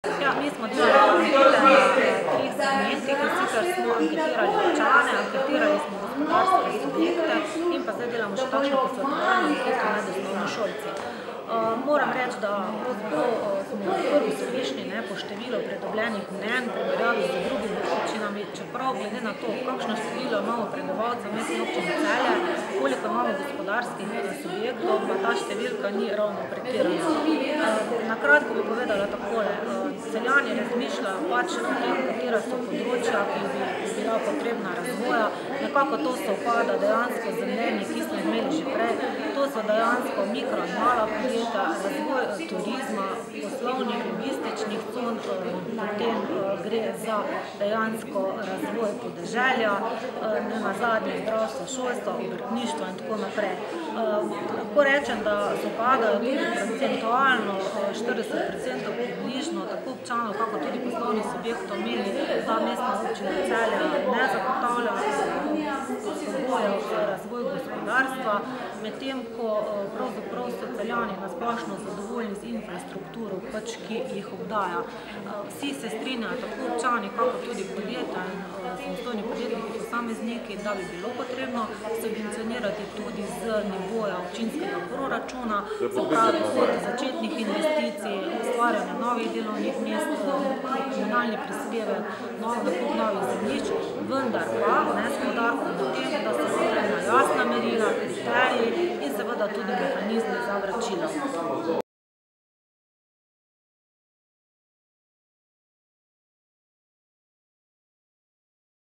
Ja, mi smo delali ankete na 3 segmentih, in sicer smo anketirali občane, anketirali smo gospodarske subjekte in pa zdaj delamo še takšno posvetovalno anketo med osnovnošolci. Moram reči, da smo kar uspešni po številu pridobljenih mnenj v primerjavi z drugimi občinami, čeprav glede na to, kakšno število imamo prebivalcev v Mestni občini Celje, koliko imamo gospodarskih subjektov, pa ta številka ni ravno pretirana. Na kratko bi povedala takole. Celjani razmišljajo pač o tem, katera so področja, ki bi bila potrebna razvoja. Nekako to sovpada dejansko z mnenji, ki smo imeli že prej. To so dejansko mikro in mala podjetja, razvoj turizma, poslovnih, logističnih con, potem gre za dejansko razvoj podeželja, nenazadnje zdravstvo, šolstvo, obrtništvo in tako naprej. Lahko rečem, da sovpadajo tudi procentualno 40% približno tako občanov, kako tudi poslovnih subjektov meni, da Mestna občina Celje ne zagotavlja pogojev za razvoj gospodarstva, medtem ko pravzaprav so Celjani na splošno zadovoljni z infrastrukturo, ki jih obdaja. Vsi se strinjajo, tako občani, kako tudi podjetja in samostojni podjetniki, posamezniki, da bi bilo potrebno subvencionirati tudi z nivoja občinskega proračuna, se pravi od začetnih investicij, ustvarjanja novih delovnih mest, komunalni prispevek, nakup novih zemljišč, vendar pa s poudarkom na tem, da so potrebna jasna merila, kriteriji in seveda tudi mehanizmi za vračilo.